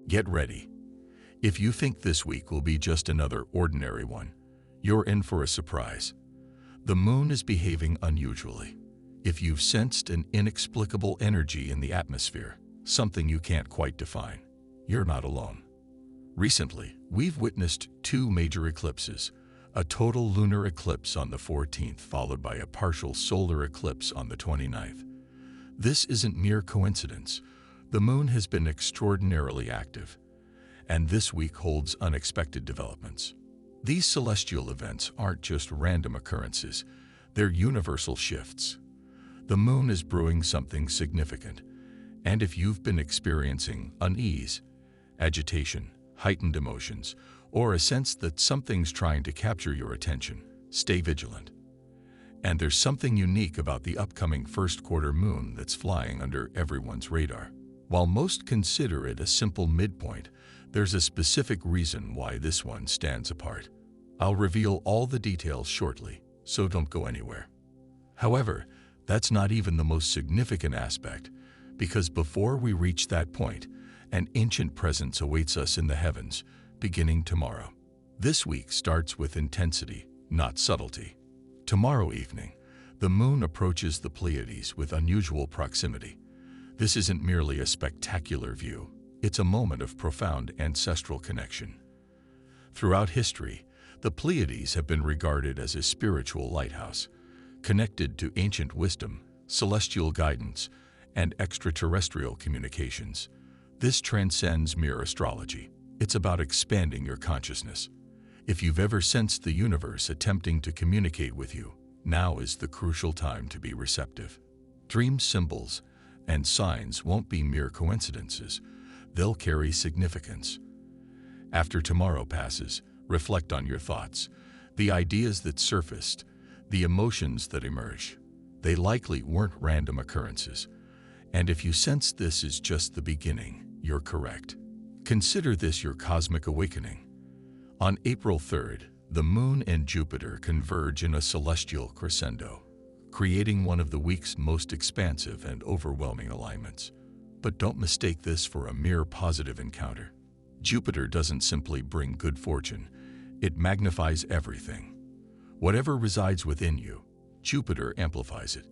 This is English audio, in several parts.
Get ready. If you think this week will be just another ordinary one, you're in for a surprise. The moon is behaving unusually. If you've sensed an inexplicable energy in the atmosphere, something you can't quite define, you're not alone. Recently, we've witnessed two major eclipses, a total lunar eclipse on the 14th followed by a partial solar eclipse on the 29th. This isn't mere coincidence. The moon has been extraordinarily active, and this week holds unexpected developments. These celestial events aren't just random occurrences, they're universal shifts. The moon is brewing something significant, and if you've been experiencing unease, agitation, heightened emotions, or a sense that something's trying to capture your attention, stay vigilant. And there's something unique about the upcoming first quarter moon that's flying under everyone's radar. While most consider it a simple midpoint, there's a specific reason why this one stands apart. I'll reveal all the details shortly, so don't go anywhere. However, that's not even the most significant aspect, because before we reach that point, an ancient presence awaits us in the heavens, beginning tomorrow. This week starts with intensity, not subtlety. Tomorrow evening, the moon approaches the Pleiades with unusual proximity. This isn't merely a spectacular view, it's a moment of profound ancestral connection. Throughout history, the Pleiades have been regarded as a spiritual lighthouse, connected to ancient wisdom, celestial guidance, and extraterrestrial communications. This transcends mere astrology. It's about expanding your consciousness. If you've ever sensed the universe attempting to communicate with you, now is the crucial time to be receptive. Dream symbols and signs won't be mere coincidences. They'll carry significance. After tomorrow passes, reflect on your thoughts, the ideas that surfaced, the emotions that emerge. They likely weren't random occurrences. And if you sense this is just the beginning, you're correct. Consider this your cosmic awakening. On April 3rd, the moon and Jupiter converge in a celestial crescendo, creating one of the week's most expansive and overwhelming alignments. But don't mistake this for a mere positive encounter. Jupiter doesn't simply bring good fortune, it magnifies everything. Whatever resides within you, Jupiter amplifies it.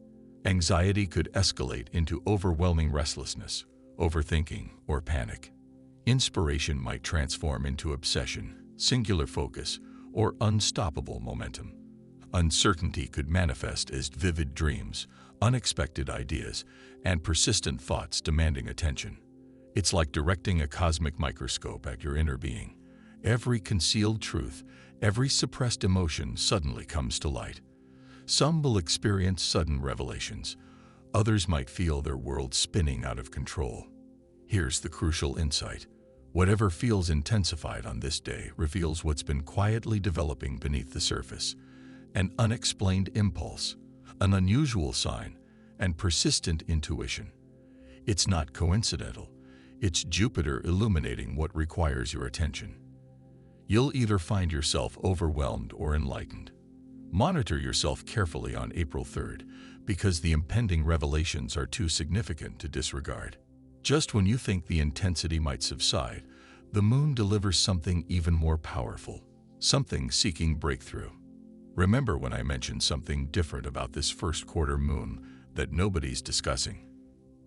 Anxiety could escalate into overwhelming restlessness, overthinking, or panic. Inspiration might transform into obsession, singular focus, or unstoppable momentum. Uncertainty could manifest as vivid dreams, unexpected ideas, and persistent thoughts demanding attention. It's like directing a cosmic microscope at your inner being. Every concealed truth, every suppressed emotion suddenly comes to light. Some will experience sudden revelations. Others might feel their world spinning out of control. Here's the crucial insight. Whatever feels intensified on this day reveals what's been quietly developing beneath the surface. An unexplained impulse, an unusual sign, and persistent intuition. It's not coincidental. It's Jupiter illuminating what requires your attention. You'll either find yourself overwhelmed or enlightened. Monitor yourself carefully on April 3rd, because the impending revelations are too significant to disregard. Just when you think the intensity might subside, the moon delivers something even more powerful, something seeking breakthrough. Remember when I mentioned something different about this first quarter moon that nobody's discussing?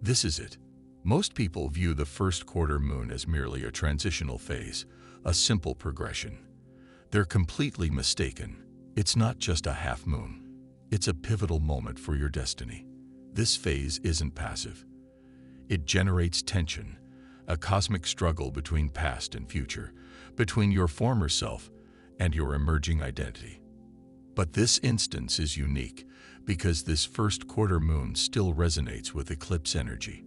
This is it. Most people view the first quarter moon as merely a transitional phase, a simple progression. They're completely mistaken. It's not just a half moon. It's a pivotal moment for your destiny. This phase isn't passive. It generates tension, a cosmic struggle between past and future, between your former self and your emerging identity. But this instance is unique because this first quarter moon still resonates with eclipse energy.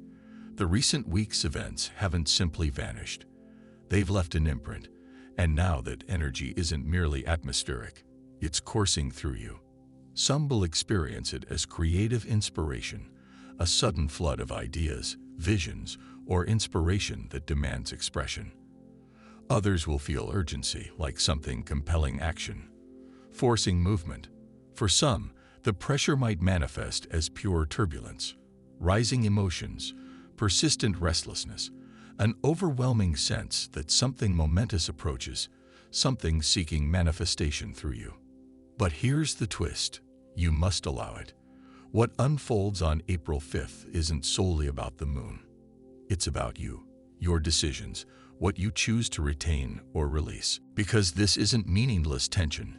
The recent week's events haven't simply vanished. They've left an imprint, and now that energy isn't merely atmospheric, it's coursing through you. Some will experience it as creative inspiration, a sudden flood of ideas, visions, or inspiration that demands expression. Others will feel urgency, like something compelling action, forcing movement. For some, the pressure might manifest as pure turbulence, rising emotions, persistent restlessness, An overwhelming sense that something momentous approaches, something seeking manifestation through you. But here's the twist. You must allow it. What unfolds on April 5th isn't solely about the moon. It's about you, your decisions, what you choose to retain or release. Because this isn't meaningless tension.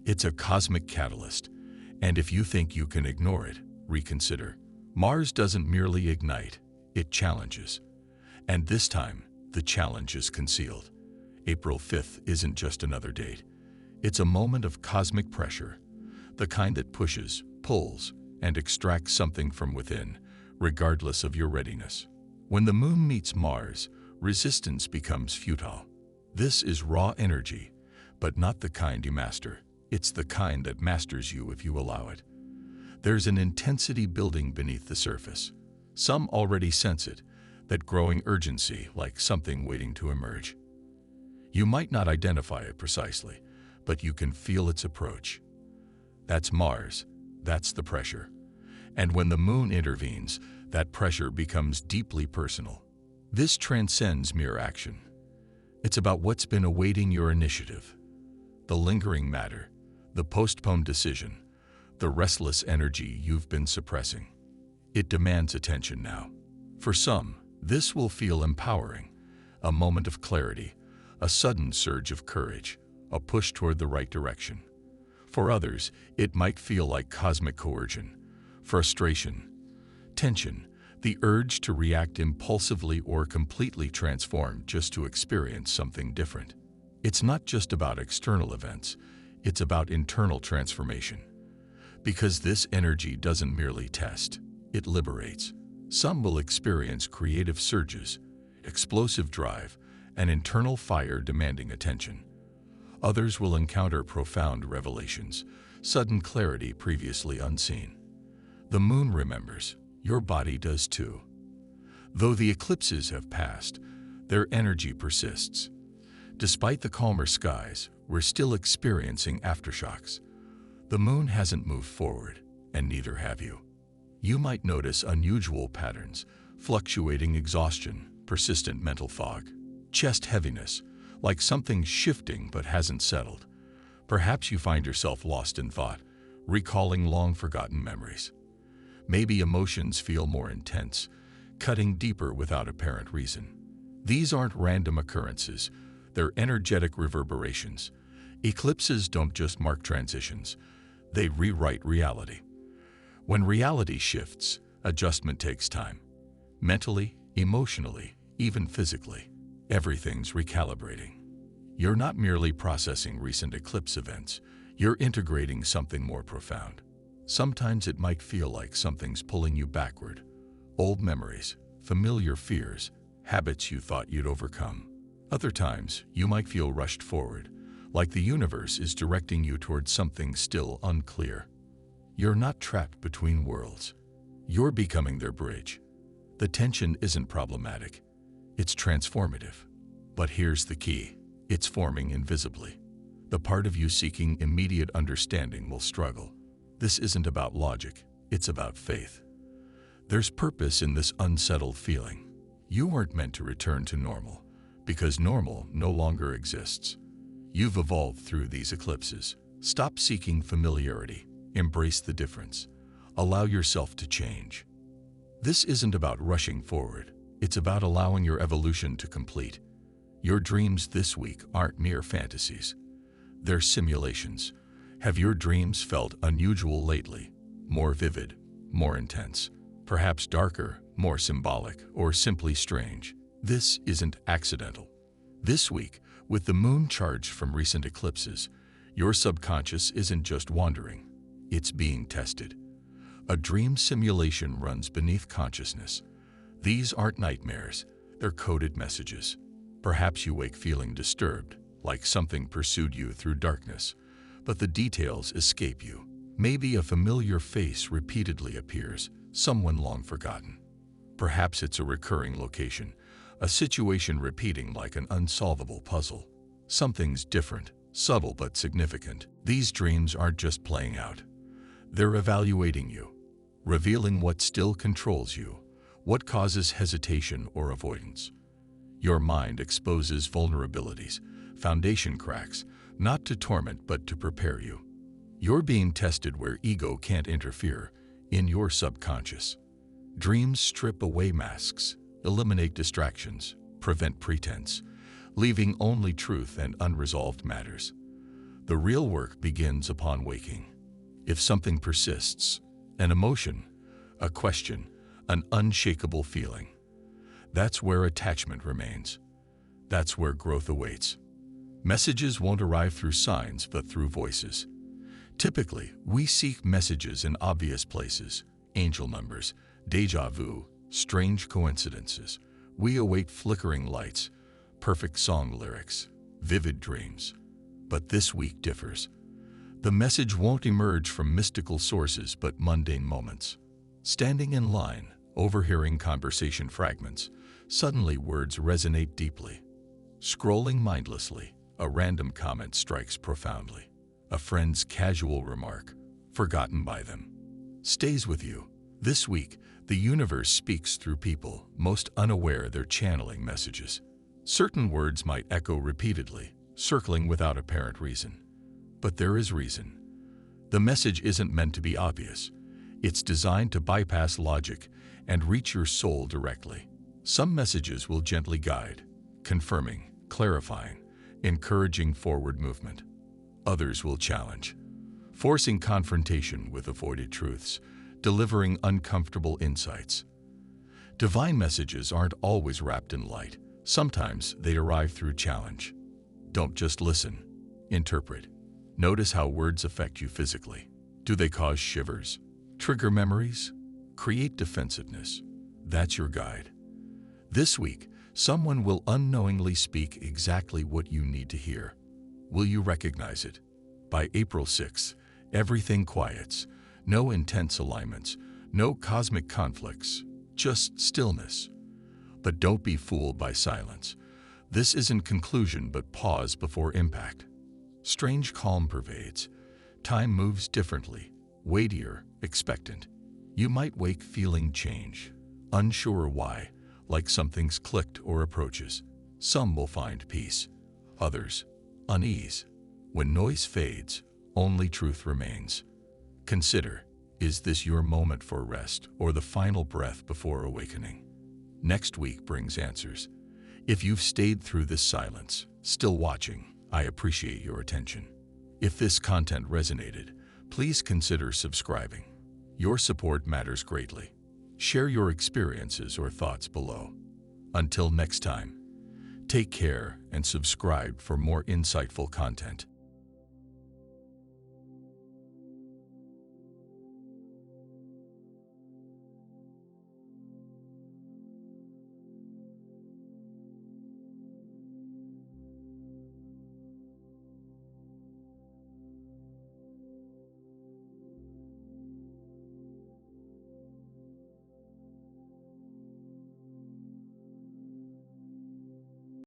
It's a cosmic catalyst. And if you think you can ignore it, reconsider. Mars doesn't merely ignite, it challenges. And this time, the challenge is concealed. April 5th isn't just another date. It's a moment of cosmic pressure, the kind that pushes, pulls, and extracts something from within, regardless of your readiness. When the moon meets Mars, resistance becomes futile. This is raw energy, but not the kind you master. It's the kind that masters you if you allow it. There's an intensity building beneath the surface. Some already sense it, that growing urgency like something waiting to emerge. You might not identify it precisely, but you can feel its approach. That's Mars. That's the pressure. And when the moon intervenes, that pressure becomes deeply personal. This transcends mere action. It's about what's been awaiting your initiative. The lingering matter, the postponed decision, the restless energy you've been suppressing. It demands attention now. For some, this will feel empowering, a moment of clarity, a sudden surge of courage, a push toward the right direction. For others, it might feel like cosmic coercion, frustration, tension, the urge to react impulsively or completely transform just to experience something different. It's not just about external events, it's about internal transformation. Because this energy doesn't merely test, it liberates. Some will experience creative surges, explosive drive, an internal fire demanding attention. Others will encounter profound revelations, sudden clarity previously unseen. The moon remembers, your body does too. Though the eclipses have passed, their energy persists. Despite the calmer skies, we're still experiencing aftershocks. The moon hasn't moved forward, and neither have you. You might notice unusual patterns, fluctuating exhaustion, persistent mental fog, chest heaviness, like something's shifting but hasn't settled. Perhaps you find yourself lost in thought, recalling long-forgotten memories. Maybe emotions feel more intense, cutting deeper without apparent reason. These aren't random occurrences, they're energetic reverberations. Eclipses don't just mark transitions, they rewrite reality. When reality shifts, adjustment takes time. Mentally, emotionally, even physically, everything's recalibrating. You're not merely processing recent eclipse events, you're integrating something more profound. Sometimes it might feel like something's pulling you backward. Old memories, familiar fears, habits you thought you'd overcome. Other times, you might feel rushed forward, like the universe is directing you towards something still unclear. You're not trapped between worlds. You're becoming their bridge. The tension isn't problematic. It's transformative. But here's the key. It's forming invisibly. The part of you seeking immediate understanding will struggle. This isn't about logic. It's about faith. There's purpose in this unsettled feeling. You weren't meant to return to normal, because normal no longer exists. You've evolved through these eclipses. Stop seeking familiarity. Embrace the difference. Allow yourself to change. This isn't about rushing forward. It's about allowing your evolution to complete. Your dreams this week aren't mere fantasies. They're simulations. Have your dreams felt unusual lately? More vivid, more intense, perhaps darker, more symbolic, or simply strange? This isn't accidental. This week, with the moon charged from recent eclipses, your subconscious isn't just wandering, it's being tested. A dream simulation runs beneath consciousness. These aren't nightmares, they're coded messages. Perhaps you wake feeling disturbed, like something pursued you through darkness, but the details escape you. Maybe a familiar face repeatedly appears, someone long forgotten. Perhaps it's a recurring location, a situation repeating like an unsolvable puzzle. Something's different, subtle but significant. These dreams aren't just playing out. They're evaluating you, revealing what still controls you, what causes hesitation or avoidance. Your mind exposes vulnerabilities, foundation cracks, not to torment but to prepare you. You're being tested where ego can't interfere, in your subconscious. Dreams strip away masks, eliminate distractions, prevent pretense, leaving only truth and unresolved matters. The real work begins upon waking. If something persists, an emotion, a question, an unshakable feeling, that's where attachment remains. That's where growth awaits. Messages won't arrive through signs but through voices. Typically, we seek messages in obvious places, angel numbers, déjà vu, strange coincidences. We await flickering lights, perfect song lyrics, vivid dreams. But this week differs. The message won't emerge from mystical sources but mundane moments. Standing in line, overhearing conversation fragments, suddenly words resonate deeply. Scrolling mindlessly, a random comment strikes profoundly. A friend's casual remark, forgotten by them, stays with you. This week, the universe speaks through people most unaware they're channeling messages. Certain words might echo repeatedly, circling without apparent reason. But there is reason. The message isn't meant to be obvious. It's designed to bypass logic and reach your soul directly. Some messages will gently guide, confirming, clarifying, encouraging forward movement. Others will challenge, forcing confrontation with avoided truths, delivering uncomfortable insights. Divine messages aren't always wrapped in light. Sometimes they arrive through challenge. Don't just listen, interpret. Notice how words affect you physically. Do they cause shivers, trigger memories, create defensiveness? That's your guide. This week, someone will unknowingly speak exactly what you need to hear. Will you recognize it? By April 6th, everything quiets. No intense alignments, no cosmic conflicts, just stillness. But don't be fooled by silence. This isn't conclusion but pause before impact. Strange calm pervades. Time moves differently, weightier, expectant. You might wake feeling change, unsure why, like something's clicked or approaches. Some will find peace, others, unease. When noise fades, only truth remains. Consider, is this your moment for rest or the final breath before awakening? Next week brings answers. If you've stayed through this silence, still watching, I appreciate your attention. If this content resonated, please consider subscribing. Your support matters greatly. Share your experiences or thoughts below. Until next time, take care and subscribe for more insightful content.